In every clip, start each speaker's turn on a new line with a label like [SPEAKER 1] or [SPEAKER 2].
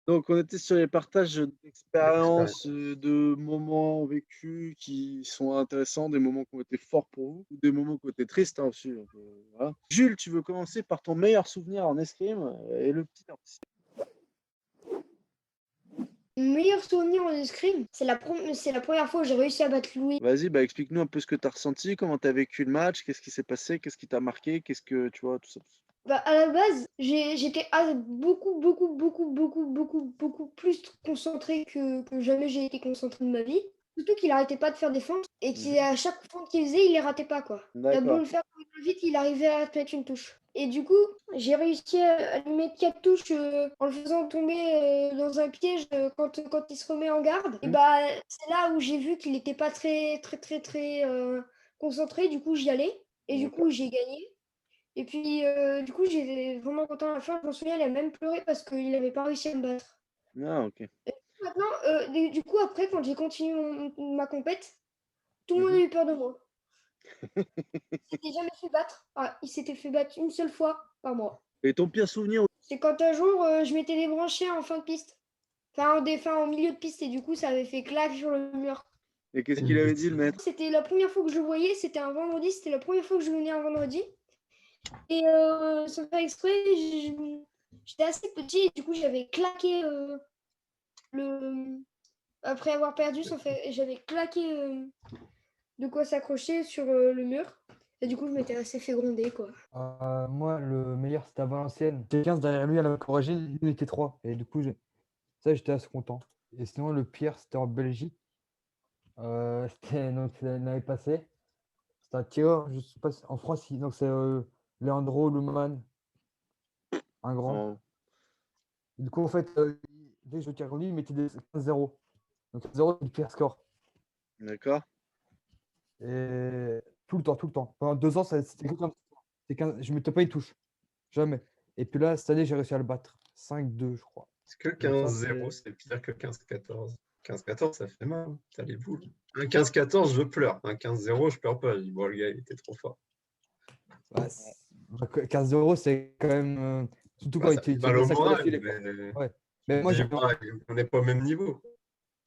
[SPEAKER 1] Donc, on était sur les partages
[SPEAKER 2] L'expérience.
[SPEAKER 1] d'expériences, de moments vécus qui sont intéressants, des moments qui ont été forts pour vous, ou des moments qui ont été tristes, hein, aussi, donc, voilà. Jules, tu veux commencer par ton meilleur souvenir en escrime, et le petit aussi.
[SPEAKER 3] Mon meilleur souvenir en escrime, c'est la première fois où j'ai réussi à battre Louis.
[SPEAKER 1] Vas-y, bah, explique-nous un peu ce que tu as ressenti, comment tu as vécu le match, qu'est-ce qui s'est passé, qu'est-ce qui t'a marqué, qu'est-ce que tu vois, tout ça, tout ça.
[SPEAKER 3] Bah, à la base, j'étais beaucoup plus concentrée que jamais j'ai été concentrée de ma vie. Surtout qu'il arrêtait pas de faire des feintes et à chaque feinte qu'il faisait, il les ratait pas, quoi. Il a beau
[SPEAKER 1] D'accord.
[SPEAKER 3] le faire vite, il arrivait à te mettre une touche. Et du coup, j'ai réussi à lui mettre 4 touches en le faisant tomber dans un piège quand il se remet en garde. Et bah, c'est là où j'ai vu qu'il était pas très concentré. Du coup, j'y allais. Et du coup, j'ai gagné. Et puis, du coup, j'étais vraiment content à la fin. Je m'en souviens, il a même pleuré parce qu'il n'avait pas réussi à me battre.
[SPEAKER 1] Ah, OK.
[SPEAKER 3] Maintenant, du coup, après, quand j'ai continué ma compète, tout le monde a eu peur de moi. Il s'était jamais fait battre. Ah, il s'était fait battre une seule fois par moi.
[SPEAKER 1] Et ton pire souvenir?
[SPEAKER 3] C'est quand un jour, je m'étais débranché en fin de piste. Enfin, au milieu de piste, et du coup, ça avait fait claque sur le mur.
[SPEAKER 1] Et qu'est-ce qu'il avait dit, le maître?
[SPEAKER 3] C'était la première fois que je le voyais, c'était un vendredi, c'était la première fois que je venais un vendredi. Et sans faire exprès, j'étais assez petit, et du coup, j'avais claqué après avoir perdu, j'avais claqué de quoi s'accrocher sur le mur. Et du coup, je m'étais assez fait gronder, quoi.
[SPEAKER 4] Moi, le meilleur, c'était à Valenciennes. J'étais 15 derrière lui à la corrigée, lui, il était 3. Et du coup, j'étais assez content. Et sinon, le pire, c'était en Belgique. C'était l'année passée. C'était un tireur, je sais pas en France, donc c'est Leandro Luman, un grand.
[SPEAKER 1] Oh,
[SPEAKER 4] Et du coup, en fait, dès que je tire contre lui, il mettait des 15-0. Donc 15-0, c'est le pire score.
[SPEAKER 1] d'accord.
[SPEAKER 4] Et tout le temps. Pendant 2 ans, c'était que comme ça. Je ne mettais pas une touche. Jamais. Et puis là, cette année, j'ai réussi à le battre. 5-2, je crois.
[SPEAKER 2] Est-ce que
[SPEAKER 4] Donc ça,
[SPEAKER 2] 15-0, c'est pire que 15-14? 15-14, ça fait mal. T'as les boules. Un 15-14, je pleure. Un 15-0, je pleure pas. Je dis, bon, le gars, il était trop fort.
[SPEAKER 4] bah, 15-0, c'est quand même. Surtout quand
[SPEAKER 2] Ouais, ça fait mal au moral, mais
[SPEAKER 4] Ouais. Mais moi,
[SPEAKER 2] on n'est pas au même niveau.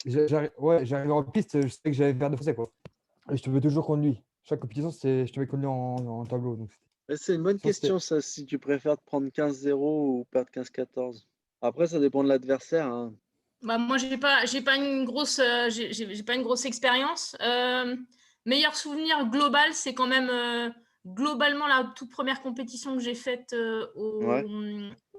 [SPEAKER 4] j'arrivais en piste, je sais que j'avais perdu de français, quoi. Et je te veux toujours contre lui. Chaque compétition, je te mets contre lui en tableau. Donc
[SPEAKER 1] C'est une bonne
[SPEAKER 4] ça, c'était-
[SPEAKER 1] question, ça, si tu préfères te prendre 15-0 ou perdre 15-14. Après, ça dépend de l'adversaire, hein.
[SPEAKER 5] Bah, moi, j'ai pas une grosse expérience. Meilleur souvenir global, c'est quand même globalement la toute première compétition que j'ai faite au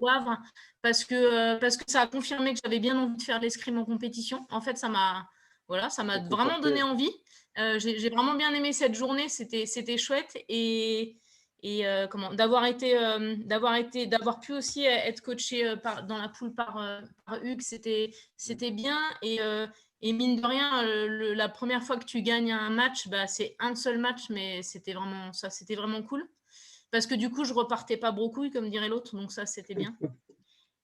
[SPEAKER 5] Havre, parce que ça a confirmé que j'avais bien envie de faire l'escrime en compétition. En fait, ça m'a vraiment donné envie. J'ai vraiment bien aimé cette journée, c'était chouette, et d'avoir pu aussi être coaché dans la poule par Hugues, c'était bien. Et mine de rien, la première fois que tu gagnes un match, bah, c'est un seul match, mais c'était vraiment cool. Parce que du coup, je repartais pas brocouille, comme dirait l'autre, donc ça, c'était bien.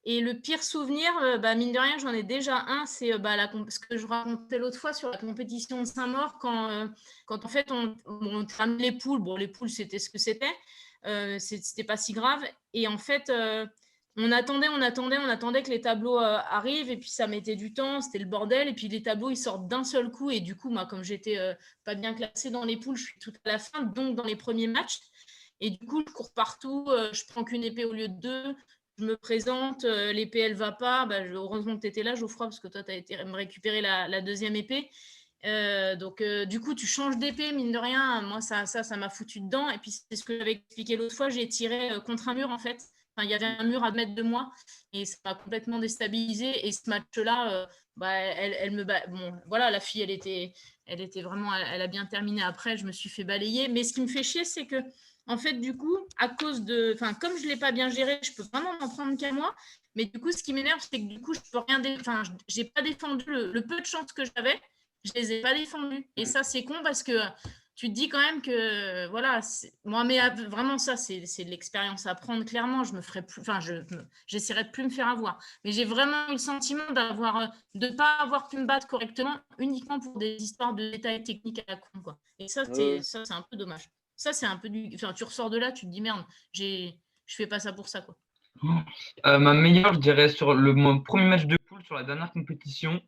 [SPEAKER 5] Et le pire souvenir, bah, mine de rien, j'en ai déjà un, c'est ce que je racontais l'autre fois sur la compétition de Saint-Maur, quand en fait on termine les poules. Bon, les poules, c'était ce que c'était, c'était pas si grave. Et en fait, on attendait que les tableaux arrivent, et puis ça mettait du temps, c'était le bordel. Et puis les tableaux, ils sortent d'un seul coup. Et du coup, moi, comme j'étais pas bien classée dans les poules, je suis tout à la fin, donc dans les premiers matchs. Et du coup, je cours partout, je prends qu'une épée au lieu de 2. Je me présente, l'épée elle va pas, bah, heureusement que tu étais là, Geoffroy, parce que toi tu as été me récupérer la deuxième épée. Donc du coup tu changes d'épée, mine de rien, moi ça m'a foutu dedans. Et puis c'est ce que j'avais expliqué l'autre fois, j'ai tiré contre un mur en fait. Enfin, il y avait un mur à 2 mètres de moi, et ça m'a complètement déstabilisée. Et ce match-là, bah, elle me bat. Bon, voilà, la fille, elle était vraiment, elle a bien terminé après, je me suis fait balayer. Mais ce qui me fait chier, c'est que en fait, du coup, comme je ne l'ai pas bien géré, je peux vraiment m'en prendre qu'à moi. Mais du coup, ce qui m'énerve, c'est que du coup, je peux rien j'ai pas défendu le peu de chance que j'avais, je les ai pas défendus. Et ça, c'est con, parce que tu te dis quand même que, voilà, moi, mais vraiment, ça, c'est de l'expérience à prendre, clairement. Je me ferai plus, j'essaierai de plus me faire avoir. Mais j'ai vraiment eu le sentiment de pas avoir pu me battre correctement, uniquement pour des histoires de détails techniques à la con, quoi. Et ça, c'est un peu dommage. Ça, c'est un peu tu ressors de là, tu te dis merde, je fais pas ça pour ça, quoi.
[SPEAKER 6] Ma meilleure, je dirais, sur mon premier match de poule, poule sur la dernière compétition.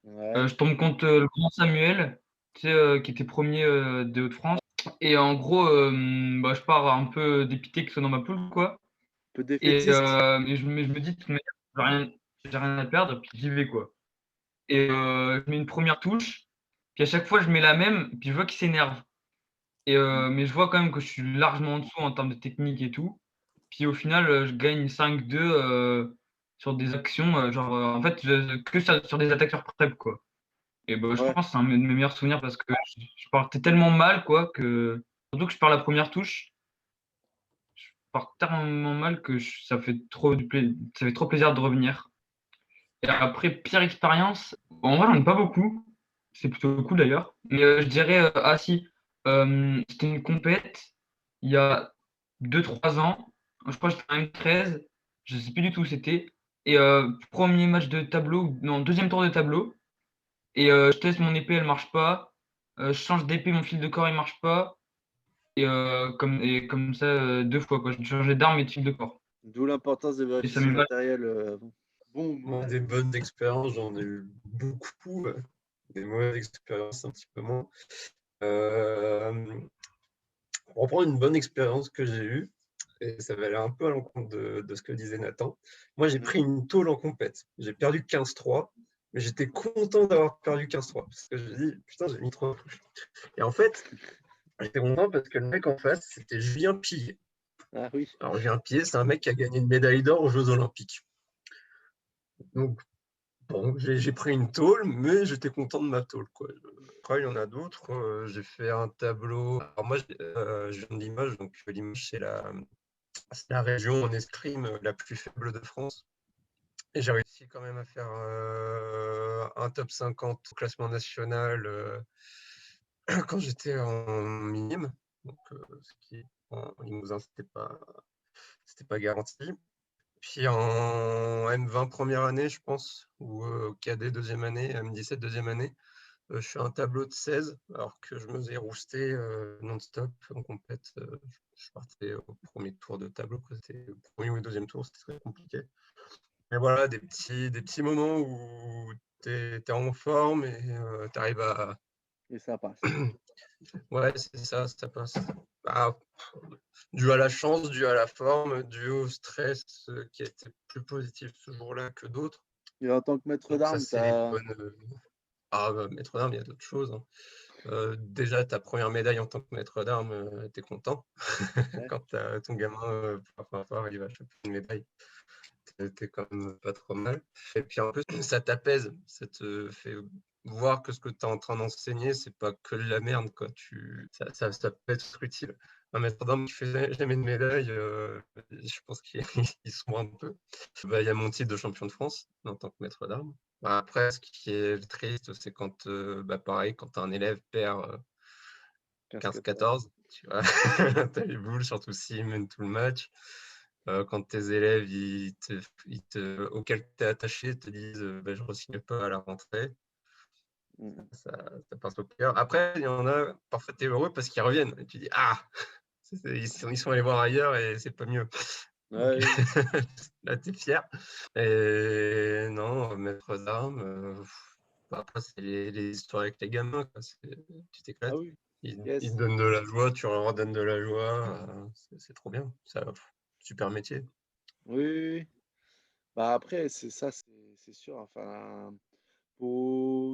[SPEAKER 1] Ouais.
[SPEAKER 6] Je tombe contre le grand Samuel, tu sais, qui était premier des Hauts-de-France. Et en gros, je pars un peu dépité qu'il soit dans ma poule, quoi.
[SPEAKER 1] Un peu
[SPEAKER 6] Et,
[SPEAKER 1] défaitiste.
[SPEAKER 6] mais je me dis, de toute manière, j'ai rien à perdre, puis j'y vais, quoi. Et je mets une première touche, puis à chaque fois, je mets la même, puis je vois qu'il s'énerve. Et, mais je vois quand même que je suis largement en dessous en termes de technique et tout. Puis au final, je gagne 5-2 sur des actions, en fait, que sur des attaqueurs prep, quoi. Et je
[SPEAKER 1] Ouais.
[SPEAKER 6] pense que c'est un de mes meilleurs souvenirs parce que je partais tellement mal, quoi, que surtout que je perds la première touche, je pars tellement mal que ça fait trop plaisir de revenir. Et après, pire expérience, en vrai, j'en ai pas beaucoup. C'est plutôt cool d'ailleurs. Mais je dirais, ah si, c'était une compète il y a 2-3 ans. Je crois que j'étais en M13. Je sais plus du tout où c'était. Et premier match de tableau, non, deuxième tour de tableau. Et je teste mon épée, elle marche pas. Je change d'épée, mon fil de corps, il marche pas. Et comme ça, 2 fois, quoi. Je changeais d'arme et de fil de corps.
[SPEAKER 1] D'où l'importance de
[SPEAKER 6] Et
[SPEAKER 1] vérifier
[SPEAKER 6] ça
[SPEAKER 1] son
[SPEAKER 6] m'est valu.
[SPEAKER 1] matériel bon ou
[SPEAKER 2] Moi,
[SPEAKER 1] mauvais.
[SPEAKER 2] des bonnes expériences, j'en ai eu beaucoup. Des mauvaises expériences, un petit peu moins. Pour reprendre une bonne expérience que j'ai eue, et ça va aller un peu à l'encontre de ce que disait Nathan. Moi, j'ai pris une tôle en compète. J'ai perdu 15-3, mais j'étais content d'avoir perdu 15-3 parce que j'ai dit, putain, j'ai mis 3 touches. Et en fait, j'étais content parce que le mec en face, c'était Julien Pillet.
[SPEAKER 1] Ah oui.
[SPEAKER 2] Alors, Julien Pillet, c'est un mec qui a gagné une médaille d'or aux Jeux Olympiques. Donc, bon, j'ai pris une tôle, mais j'étais content de ma tôle, quoi. Après, il y en a d'autres. J'ai fait un tableau. Alors, moi, je viens de Limoges, donc Limoges, c'est la région en escrime la plus faible de France. Et j'ai réussi quand même à faire un top 50 au classement national quand j'étais en minime. Donc, ce qui en Limousin, c'était pas garanti. Puis en M20 première année, je pense, ou cadet deuxième année, M17 deuxième année, je fais un tableau de 16, alors que je me faisais rouster non-stop en compète. Je partais au premier tour de tableau, c'était au premier ou au deuxième tour, c'était très compliqué. Mais voilà, des petits moments où tu es en forme et tu arrives à.
[SPEAKER 1] Et ça passe.
[SPEAKER 2] Ouais, c'est ça, ça passe. Bah, dû à la chance, dû à la forme, dû au stress qui a été plus positif ce jour-là que d'autres.
[SPEAKER 1] Et en tant que maître
[SPEAKER 2] Donc, ça,
[SPEAKER 1] d'armes,
[SPEAKER 2] c'est les bonnes. Maître d'armes, il y a d'autres choses. Déjà, ta première médaille en tant que maître d'armes, tu es content.
[SPEAKER 1] Ouais.
[SPEAKER 2] Quand ton gamin, pour la première fois, il va choper une médaille, t'es quand même pas trop mal. Et puis en plus, ça t'apaise, ça te fait voir que ce que tu es en train d'enseigner, c'est pas que de la merde, quoi. Ça peut être utile. Un maître d'armes qui fait jamais de médaille, je pense qu'il sombre un peu. Il y a mon titre de champion de France en tant que maître d'armes. Après, ce qui est triste, c'est quand, pareil, quand un élève perd 15-14, tu vois, t'as les boules, surtout s'il mène tout le match. Quand tes élèves auxquels tu es attaché te disent je ne re-signe pas à la rentrée, ça passe au cœur. Après, il y en a, parfois tu es heureux parce qu'ils reviennent. Et tu dis ah, ils sont allés voir ailleurs et c'est pas mieux.
[SPEAKER 1] Ouais.
[SPEAKER 2] Là, tu es fier. Et non, maître d'armes, après, c'est les histoires avec les gamins, quoi. Tu t'éclates.
[SPEAKER 1] Ah oui.
[SPEAKER 2] Ils
[SPEAKER 1] Yes.
[SPEAKER 2] te donnent de la joie, tu leur donnes de la joie. C'est trop bien. Super métier.
[SPEAKER 1] Oui, oui, oui. Bah après, c'est ça, c'est sûr. Enfin,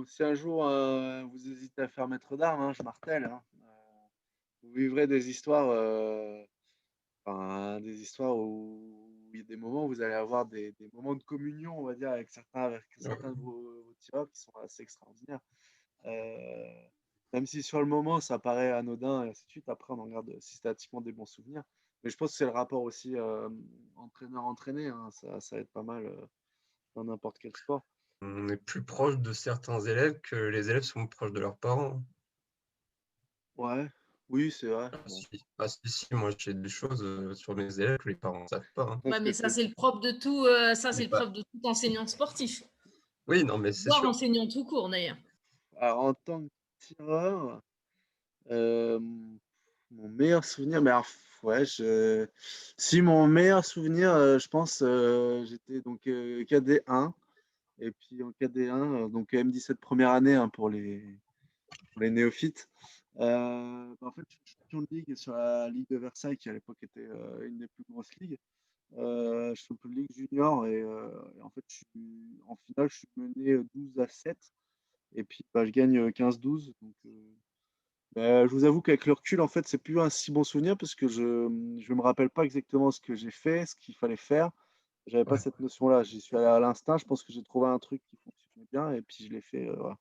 [SPEAKER 1] si un jour vous hésitez à faire maître d'armes, hein, je martèle, hein, vous vivrez des histoires, des histoires où il y a des moments où vous allez avoir des moments de communion, on va dire, avec certains de vos tireurs qui sont assez extraordinaires. Même si sur le moment ça paraît anodin et ainsi de suite, après on en garde systématiquement des bons souvenirs. Mais je pense que c'est le rapport aussi entraîneur-entraîné, hein, ça aide pas mal dans n'importe quel sport.
[SPEAKER 2] On est plus proche de certains élèves que les élèves sont proches de leurs parents.
[SPEAKER 1] Ouais, oui, c'est vrai.
[SPEAKER 2] Ah,
[SPEAKER 1] Bon.
[SPEAKER 2] si, moi j'ai des choses sur mes élèves que les parents ne savent pas.
[SPEAKER 1] Je
[SPEAKER 5] Ouais,
[SPEAKER 1] pense que
[SPEAKER 5] mais ça, c'est le propre de tout, c'est le
[SPEAKER 2] Bah,
[SPEAKER 5] propre de tout enseignant sportif,
[SPEAKER 2] oui, non, mais c'est
[SPEAKER 5] voire
[SPEAKER 2] sûr.
[SPEAKER 5] enseignant tout court d'ailleurs.
[SPEAKER 1] Alors, en tant que tireur, mon meilleur souvenir, mais alors, ouais, si mon meilleur souvenir, je pense, j'étais donc cadet 1. Et puis en KD1, donc M17 première année hein, pour les néophytes. En fait, je suis champion de ligue sur la Ligue de Versailles, qui à l'époque était une des plus grosses ligues. Je suis champion de ligue junior et en fait, en finale, je suis mené 12-7. Et puis, je gagne 15-12. Donc, je vous avoue qu'avec le recul, en fait, c'est plus un si bon souvenir parce que je ne me rappelle pas exactement ce que j'ai fait, ce qu'il fallait faire. J'avais pas
[SPEAKER 2] Ouais.
[SPEAKER 1] cette notion-là. J'y suis allé à l'instinct. Je pense que j'ai trouvé un truc qui fonctionnait bien et puis je l'ai fait voilà.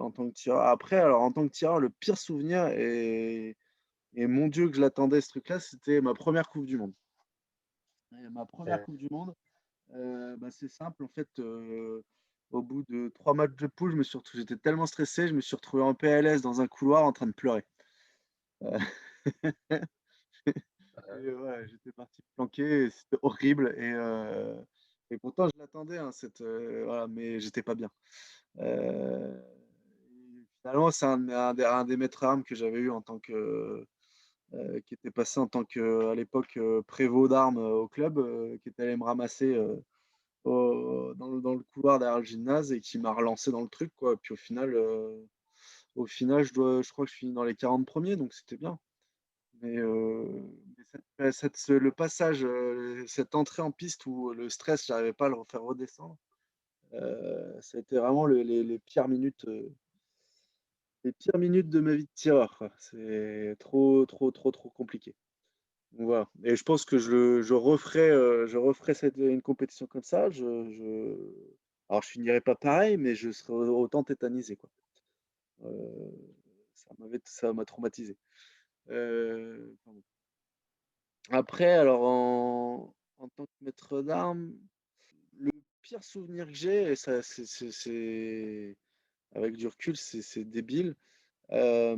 [SPEAKER 1] En tant que tireur. Après, alors en tant que tireur, le pire souvenir, et mon Dieu que je l'attendais ce truc-là, c'était ma première Coupe du Monde. Et ma première
[SPEAKER 2] Ouais.
[SPEAKER 1] Coupe du Monde, c'est simple, en fait, au bout de 3 matchs de poule, j'étais tellement stressé, je me suis retrouvé en PLS dans un couloir en train de pleurer. Euh, et ouais, j'étais parti planquer, et c'était horrible. Et pourtant, je l'attendais, hein, voilà, mais j'étais pas bien. Euh, Finalement, c'est un des maîtres armes que j'avais eu en tant que, qui était passé en tant que, à l'époque, prévôt d'armes au club, qui était allé me ramasser dans le couloir derrière le gymnase et qui m'a relancé dans le truc, quoi. Puis au final, je crois que je finis dans les 40 premiers, donc c'était bien. Mais le passage, cette entrée en piste où le stress, j'arrivais pas à le faire redescendre, ça a été vraiment les pires minutes de ma vie de tireur, quoi. C'est trop, trop, trop, trop compliqué. Donc voilà. Et je pense que je referai une compétition comme ça. Alors, je finirai pas pareil, mais je serai autant tétanisé, quoi. Euh, Ça m'a traumatisé. Pardon. Après, alors en tant que maître d'armes, le pire souvenir que j'ai, et ça, avec du recul, c'est débile. Euh,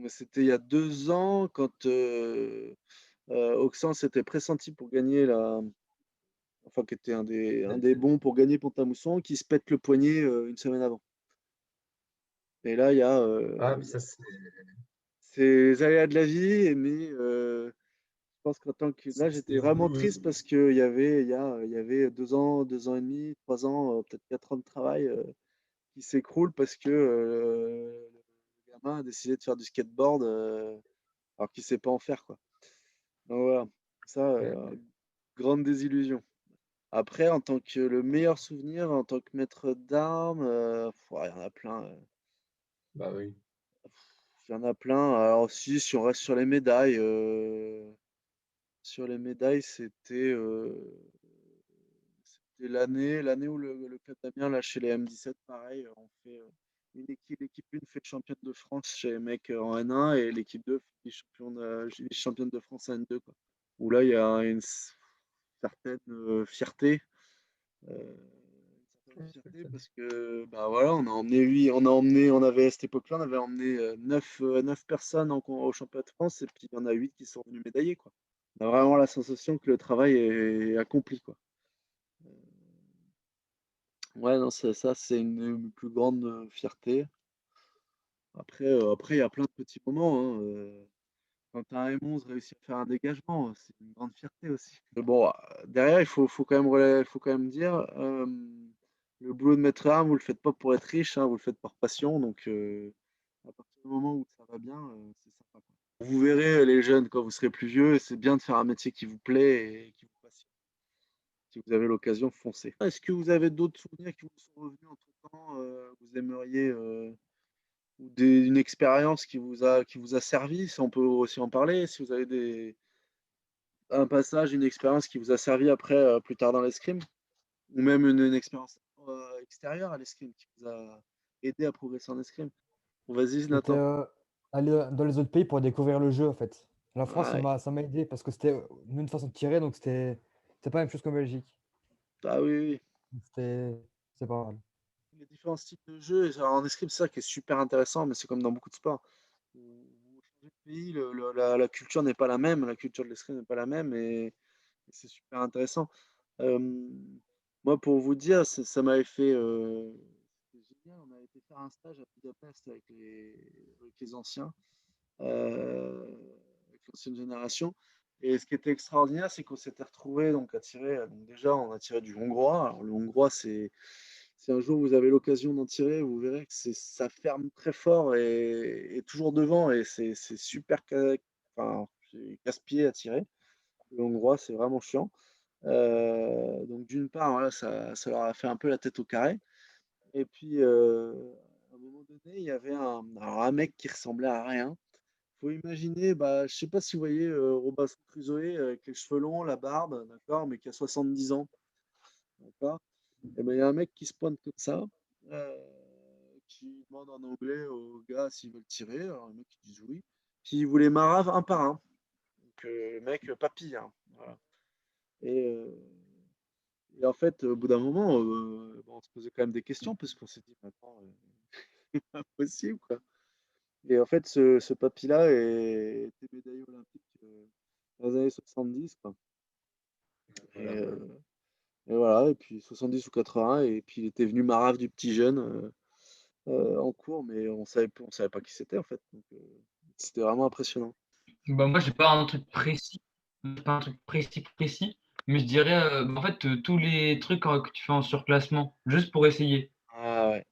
[SPEAKER 1] C'était il y a 2 ans quand Auxan s'était pressenti pour gagner enfin qui était un des bons pour gagner Pont-à-Mousson, qui se pète le poignet une semaine avant. Et là,
[SPEAKER 2] Ah, mais ça, c'est.
[SPEAKER 1] c'est les aléas de la vie, mais je pense qu'en tant que là, j'étais vraiment
[SPEAKER 2] Oui,
[SPEAKER 1] triste parce qu'il y avait 2 ans, 2 ans et demi, 3 ans, peut-être 4 ans de travail qui s'écroulent parce que le gamin a décidé de faire du skateboard alors qu'il ne sait pas en faire, quoi. Donc voilà, ça, grande désillusion. Après, en tant que le meilleur souvenir, en tant que maître d'armes, il y en a plein.
[SPEAKER 2] bah oui.
[SPEAKER 1] Il y en a plein. Alors si on reste sur les médailles, c'était l'année où le club d'Amiens, là, chez les M17, pareil, on fait l'équipe 1 fait championne de France chez les mecs en N1 et l'équipe 2 fait championne de France en N2, quoi. Où là, il y a une certaine fierté. Euh, parce que bah voilà, on avait à cette époque-là, on avait emmené 9 personnes au championnat de France et puis il y en a 8 qui sont venus médailler, quoi. On a vraiment la sensation que le travail est accompli, quoi. Ouais, non, ça c'est une de mes plus grandes fiertés. Après, il y a plein de petits moments, hein, quand un M11 réussit à faire un dégagement, c'est une grande fierté aussi. Mais bon, derrière, il faut quand même dire, le boulot de maître arme, vous le faites pas pour être riche, hein, vous le faites par passion. Donc, à partir du moment où ça va bien, c'est sympa, quoi. Vous verrez, les jeunes, quand vous serez plus vieux, c'est bien de faire un métier qui vous plaît et qui vous passionne. Si vous avez l'occasion, foncez. Est-ce que vous avez d'autres souvenirs qui vous sont revenus entre-temps, vous aimeriez, ou une expérience qui vous a servi, si on peut aussi en parler, si vous avez un passage, une expérience qui vous a servi après, plus tard dans l'escrime, ou même une expérience extérieure à l'escrime qui vous a aidé à progresser en escrime. Bon, vas-y,
[SPEAKER 4] C'était
[SPEAKER 1] Nathan.
[SPEAKER 4] aller dans les autres pays pour découvrir le jeu, en fait. La France,
[SPEAKER 1] Ouais.
[SPEAKER 4] ça m'a aidé parce que c'était une façon de tirer, donc c'était pas la même chose qu'en Belgique.
[SPEAKER 1] Ah oui, oui.
[SPEAKER 4] C'est pas mal.
[SPEAKER 1] Les différents styles de jeu, alors en escrime, c'est ça qui est super intéressant, mais c'est comme dans beaucoup de sports. Vous changez de pays, la culture n'est pas la même, la culture de l'escrime n'est pas la même, et c'est super intéressant. Euh, Moi, pour vous dire, ça m'avait fait. C'était génial. On avait été faire un stage à Budapest avec les anciens, avec l'ancienne génération. Et ce qui était extraordinaire, c'est qu'on s'était retrouvés donc, à tirer. Donc déjà, on a tiré du hongrois. Alors, le hongrois, si un jour vous avez l'occasion d'en tirer, vous verrez que ça ferme très fort et toujours devant. Et c'est super enfin, c'est casse-pied à tirer. Le hongrois, c'est vraiment chiant. Donc d'une part, voilà, ça leur a fait un peu la tête au carré. Et puis, à un moment donné, il y avait alors un mec qui ressemblait à rien. Faut imaginer, bah, je sais pas si vous voyez Robinson Crusoe avec les cheveux longs, la barbe, d'accord, mais qui a 70 ans, d'accord. Et ben il y a un mec qui se pointe comme ça, euh, qui demande en anglais aux gars s'ils veulent tirer. Alors les mecs ils disent oui. Puis il voulait marave un par un. Donc le mec papy, hein, voilà. Et, euh, et en fait, au bout d'un moment, bon, on se posait quand même des questions parce qu'on s'est dit, maintenant, c'est pas possible, quoi. Et en fait, ce papy-là était médaillé olympique dans les années 70, quoi. Et,
[SPEAKER 2] Voilà.
[SPEAKER 1] et voilà, et puis 70 ou 80, et puis il était venu marave du petit jeune en cours, mais on savait pas qui c'était en fait. Donc, c'était vraiment impressionnant.
[SPEAKER 6] Bah, moi, j'ai pas un truc précis, pas un truc précis, mais je dirais, en fait, tous les trucs que tu fais en surclassement, juste pour essayer.
[SPEAKER 1] Ah ouais.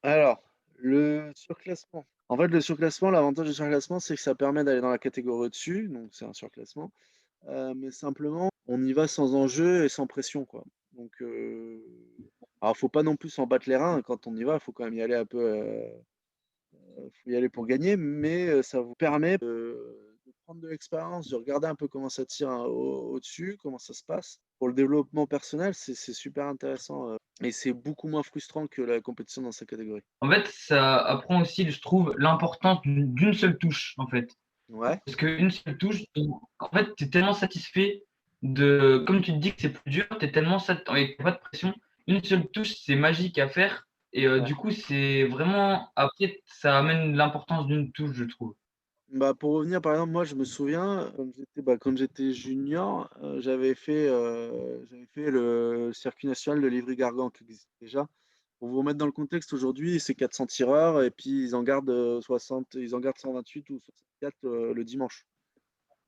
[SPEAKER 1] Alors, le surclassement. En fait, le surclassement, l'avantage du surclassement, c'est que ça permet d'aller dans la catégorie au-dessus, donc c'est un surclassement. Mais simplement, on y va sans enjeu et sans pression, quoi. Donc, alors, faut pas non plus s'en battre les reins quand on y va. Il faut quand même y aller un peu. Faut y aller pour gagner, mais ça vous permet de prendre de l'expérience, de regarder un peu comment ça tire hein, au-dessus, comment ça se passe. Pour le développement personnel, c'est super intéressant et c'est beaucoup moins frustrant que la compétition dans sa catégorie.
[SPEAKER 6] En fait, ça apprend aussi, je trouve, l'importance d'une seule touche, en fait.
[SPEAKER 1] Ouais,
[SPEAKER 6] Parce qu'une seule touche, en fait, tu es tellement satisfait de. Comme tu te dis que c'est plus dur, tu es tellement satisfait, avec pas de pression. Une seule touche, c'est magique à faire. Et
[SPEAKER 1] ouais.
[SPEAKER 6] du coup, c'est vraiment. Après, ça amène l'importance d'une touche, je trouve.
[SPEAKER 1] Bah, pour revenir, par exemple, moi, je me souviens, quand j'étais junior, j'avais fait le circuit national de Livry-Gargan qui existe déjà. Pour vous remettre dans le contexte, aujourd'hui, c'est 400 tireurs et puis ils en gardent 128 ou 64 le dimanche.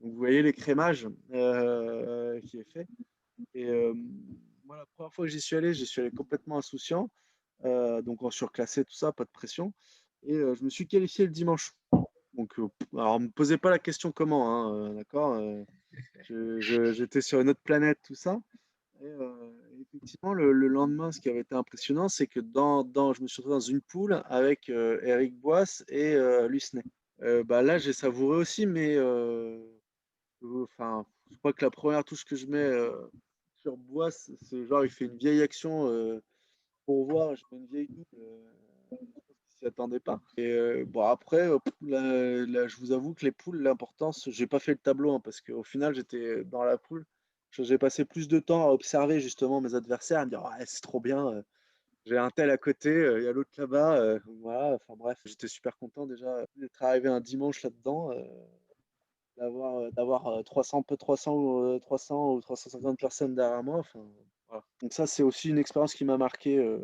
[SPEAKER 1] Donc, vous voyez l'écrémage qui est fait. Et moi, la première fois que j'y suis allé complètement insouciant, donc en surclassé, tout ça, pas de pression. Et je me suis qualifié le dimanche. Donc, alors, me posez pas la question comment, hein, d'accord j'étais sur une autre planète, tout ça. Et effectivement, le lendemain, ce qui avait été impressionnant, c'est que je me suis retrouvé dans une poule avec Eric Boisse et Lucenay. Bah, là, j'ai savouré aussi, mais enfin, je crois que la première touche que je mets sur Boisse, c'est genre, il fait une vieille action pour voir, je fais une vieille double. S'y attendait pas. Et bon, après, là, je vous avoue que les poules, l'importance, j'ai pas fait le tableau hein, parce qu'au final, j'étais dans la poule. J'ai passé plus de temps à observer justement mes adversaires, à me dire, ouais, c'est trop bien, j'ai un tel à côté, il y a l'autre là-bas. Voilà, enfin bref, j'étais super content déjà d'être arrivé un dimanche là-dedans, d'avoir 300 ou 350 personnes derrière moi. Enfin, voilà. Donc ça, c'est aussi une expérience qui m'a marqué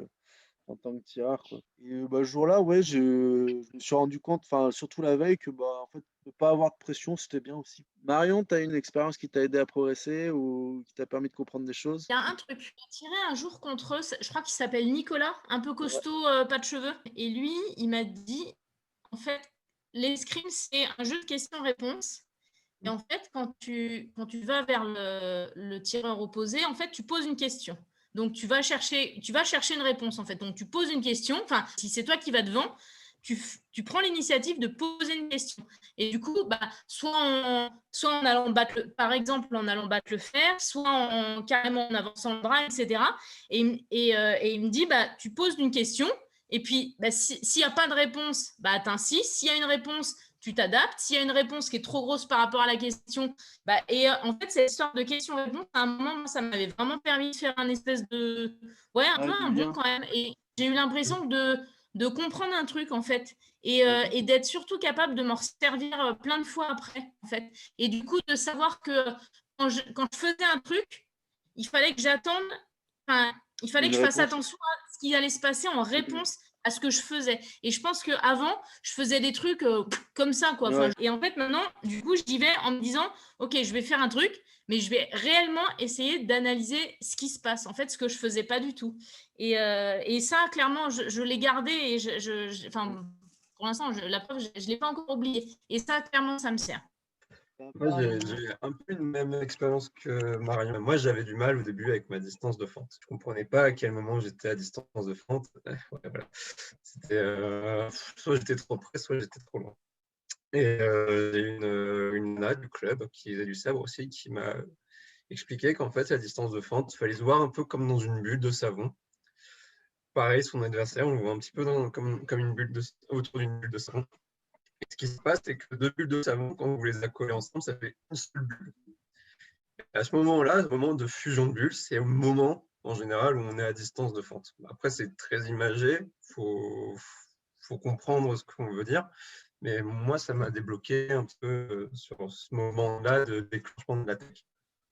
[SPEAKER 1] en tant que tireur, quoi. Et bah, ce jour-là, ouais, je me suis rendu compte, enfin, surtout la veille, que bah, en fait, ne pas avoir de pression, c'était bien aussi. Marion, tu as une expérience qui t'a aidé à progresser ou qui t'a permis de comprendre des choses?
[SPEAKER 5] Il y a un truc, j'ai tiré un jour contre eux, je crois qu'il s'appelle Nicolas, un peu
[SPEAKER 1] Ouais,
[SPEAKER 5] costaud, pas de cheveux. Et lui, il m'a dit, en fait, l'escrime, c'est un jeu de questions-réponses. Et en fait, quand tu vas vers le tireur opposé, en fait, tu poses une question. Donc, tu vas chercher une réponse, en fait. Donc, tu poses une question. Enfin, si c'est toi qui vas devant, tu prends l'initiative de poser une question. Et du coup, bah, soit en allant battre, par exemple, en allant battre le fer, soit carrément en avançant le bras, etc. Et il me dit, bah, tu poses une question. Et puis, bah, s'il n'y a pas de réponse, bah, tu insistes. S'il y a une réponse, tu t'adaptes. S'il y a une réponse qui est trop grosse par rapport à la question, bah, et en fait, cette histoire de question-réponse, à un moment, ça m'avait vraiment permis de faire un espèce de. Ouais, un peu
[SPEAKER 1] ouais, du
[SPEAKER 5] un bond
[SPEAKER 1] lien.
[SPEAKER 5] quand même. Et j'ai eu l'impression de comprendre un truc, en fait.
[SPEAKER 1] Mhm.
[SPEAKER 5] Et d'être surtout capable de m'en servir plein de fois après, en fait. Et du coup, de savoir que quand je faisais un truc, il fallait que j'attende. Enfin, il fallait
[SPEAKER 1] Une
[SPEAKER 5] que je fasse
[SPEAKER 1] réponse.
[SPEAKER 5] attention à ce qui allait se passer en réponse à ce que je faisais. Et je pense qu'avant, je faisais des trucs comme ça, quoi. Enfin,
[SPEAKER 1] Ouais.
[SPEAKER 5] et en fait, maintenant, du coup, j'y vais en me disant, OK, je vais faire un truc, mais je vais réellement essayer d'analyser ce qui se passe. En fait, ce que je faisais pas du tout. Et ça, clairement, je l'ai gardé et enfin, pour l'instant, la preuve, je l'ai pas encore oublié. Et ça, clairement, ça me sert.
[SPEAKER 2] Moi, j'ai un peu une même expérience que Marion. Moi, j'avais du mal au début avec ma distance de fente. Je comprenais pas à quel moment j'étais à distance de fente. Ouais, voilà. C'était soit j'étais trop près, soit j'étais trop loin. Et j'ai une nana du club qui faisait du sabre aussi qui m'a expliqué qu'en fait, la distance de fente, il fallait se voir un peu comme dans une bulle de savon. Pareil, son adversaire, on le voit un petit peu comme une bulle autour d'une bulle de savon. Et ce qui se passe, c'est que deux bulles de savon, quand vous les accolez ensemble, ça fait une seule bulle. Et à ce moment-là, le moment de fusion de bulles, c'est au moment, en général, où on est à distance de fente. Après, c'est très imagé, faut comprendre ce qu'on veut dire. Mais moi, ça m'a débloqué un petit peu sur ce moment-là de déclenchement de l'attaque.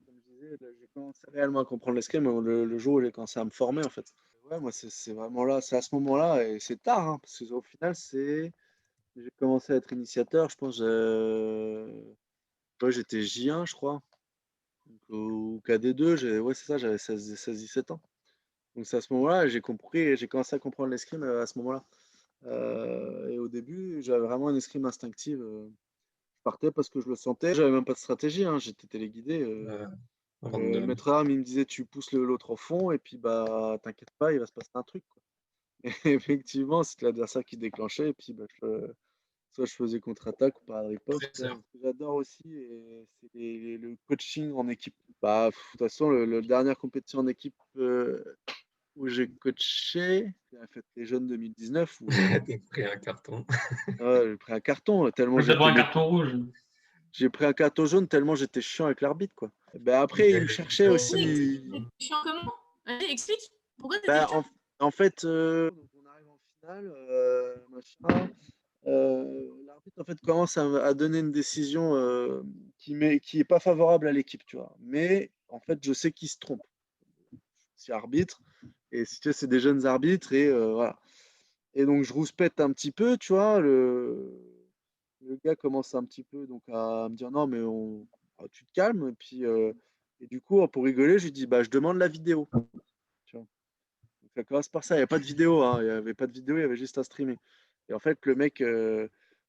[SPEAKER 1] Comme je disais, là, j'ai commencé réellement à comprendre l'escrime le jour où j'ai commencé à me former, en fait. Ouais, moi, c'est vraiment là, c'est à ce moment-là, et c'est tard, hein, parce qu'au final, j'ai commencé à être initiateur, je pense, ouais, j'étais J1, je crois, ou KD2, ouais, c'est ça, j'avais 16-17 ans. Donc c'est à ce moment-là, j'ai commencé à comprendre l'escrime à ce moment-là. Et au début, j'avais vraiment une escrime instinctive. Je partais parce que je le sentais, j'avais même pas de stratégie, hein, j'étais téléguidé. Le maître d'armes, il me disait tu pousses l'autre au fond et puis bah t'inquiète pas, il va se passer un truc, quoi. Et effectivement, c'était l'adversaire qui déclenchait et puis bah, soit je faisais contre-attaque ou par riposte. Ce que j'adore aussi, c'est le coaching en équipe. Bah, de toute façon, la dernière compétition en équipe où j'ai coaché, j'ai fait les jeunes 2019 où
[SPEAKER 2] T'as pris un carton.
[SPEAKER 1] j'ai pris un carton tellement
[SPEAKER 6] Moi,
[SPEAKER 1] j'étais
[SPEAKER 6] j'avais un carton rouge.
[SPEAKER 1] j'ai pris un carton jaune tellement j'étais chiant avec l'arbitre, quoi. Ben après, il me cherchait aussi.
[SPEAKER 5] T'étais chiant comment? Vas-y, explique. Pourquoi t'étais
[SPEAKER 1] Ben,
[SPEAKER 5] chiant?
[SPEAKER 1] en fait, donc on arrive en finale, machin. L'arbitre en fait commence à donner une décision qui est pas favorable à l'équipe, tu vois. Mais en fait, je sais qu'il se trompe. C'est arbitre et si tu sais, c'est des jeunes arbitres et voilà. Et donc je rouspète un petit peu, tu vois. Le gars commence un petit peu donc à me dire non mais tu te calmes et du coup pour rigoler je lui dis bah je demande la vidéo, tu vois. Donc ça commence par ça, il n'y a pas de vidéo, hein, il n'y avait pas de vidéo, il y avait juste un streaming. Et en fait le mec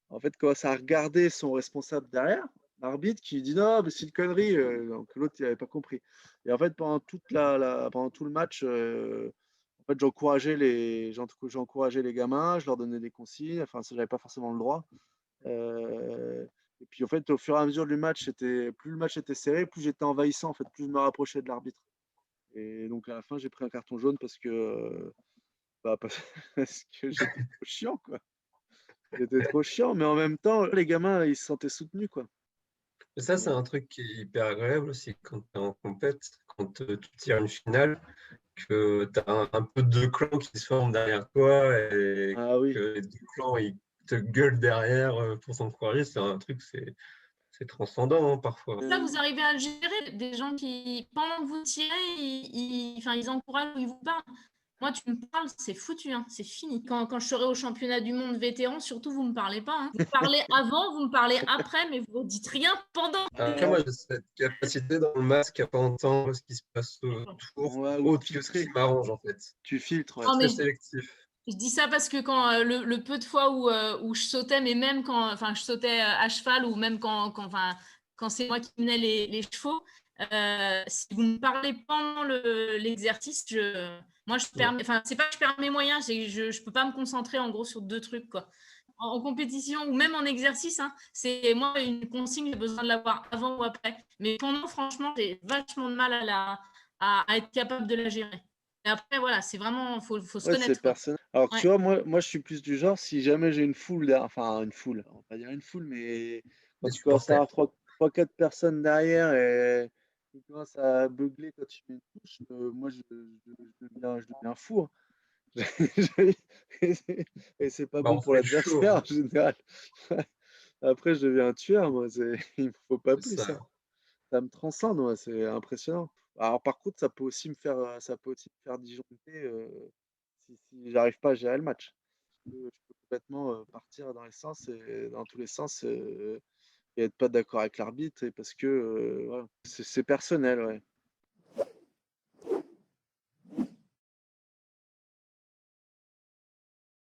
[SPEAKER 1] en fait commence à regarder son responsable derrière, l'arbitre qui lui dit non mais c'est une connerie, donc l'autre il n'avait pas compris. Et en fait pendant tout le match en fait j'encourageais les gamins, je leur donnais des consignes, enfin ça j'avais pas forcément le droit. Et puis en fait, au fur et à mesure du match, plus le match était serré, plus j'étais envahissant, en fait, plus je me rapprochais de l'arbitre. Et donc à la fin, j'ai pris un carton jaune bah, parce que j'étais trop chiant, quoi. J'étais trop chiant, mais en même temps, les gamins, ils se sentaient soutenus, quoi.
[SPEAKER 2] Et ça, c'est un truc qui est hyper agréable aussi quand tu es en compète, quand tu tires une finale, que tu as un peu deux clans qui se forment derrière toi et
[SPEAKER 1] Ah oui.
[SPEAKER 2] que les deux clans ils te gueulent derrière pour s'encourager. C'est un truc, c'est transcendant hein, parfois.
[SPEAKER 5] Ça, vous arrivez à le gérer, des gens qui, pendant que vous tirez, enfin, ils encouragent ou ils vous parlent. Moi, tu me parles, c'est foutu, hein, c'est fini. Quand je serai au championnat du monde vétéran, surtout, vous ne me parlez pas. Hein. Vous parlez avant, vous me parlez après, mais vous ne dites rien pendant.
[SPEAKER 2] Après, moi, j'ai cette capacité dans le masque à pas entendre ce qui se passe autour,
[SPEAKER 1] Ouais, ou
[SPEAKER 2] autre que ce qui m'arrange en fait.
[SPEAKER 1] tu filtres, ouais.
[SPEAKER 5] Non, mais
[SPEAKER 2] Très sélectif.
[SPEAKER 5] je dis ça parce que quand le peu de fois où je sautais, mais même quand je sautais à cheval ou même quand c'est moi qui menais les chevaux, si vous me parlez pendant l'exercice, moi je perds, enfin c'est pas que je perds mes moyens, c'est que je peux pas me concentrer en gros sur deux trucs quoi. En compétition ou même en exercice, hein, c'est moi une consigne, j'ai besoin de l'avoir avant ou après. Mais pendant, franchement, j'ai vachement de mal à être capable de la gérer. Et après, voilà, c'est vraiment, faut se
[SPEAKER 1] Ouais,
[SPEAKER 5] connaître.
[SPEAKER 1] c'est personnel. Alors que
[SPEAKER 5] Ouais.
[SPEAKER 1] tu vois, moi, je suis plus du genre, si jamais j'ai une foule, enfin une foule, on va pas dire une foule, mais quand
[SPEAKER 2] Les
[SPEAKER 1] tu commences à
[SPEAKER 2] supporters.
[SPEAKER 1] avoir 3-4 personnes derrière et tu commences à beugler quand tu mets une touche, moi, je deviens fou, hein. Et c'est pas
[SPEAKER 2] Bah,
[SPEAKER 1] bon
[SPEAKER 2] on
[SPEAKER 1] pour
[SPEAKER 2] fait le show,
[SPEAKER 1] l'adversaire
[SPEAKER 2] hein.
[SPEAKER 1] en général. Après, je deviens un tueur, moi. Il me faut pas
[SPEAKER 2] C'est
[SPEAKER 1] plus,
[SPEAKER 2] ça.
[SPEAKER 1] hein. Ça me transcende, moi, c'est impressionnant. Alors, par contre, ça peut aussi me faire disjoncter si j'arrive pas à gérer le match. je peux complètement partir dans tous les sens et être pas d'accord avec l'arbitre, et parce que voilà, c'est personnel, ouais.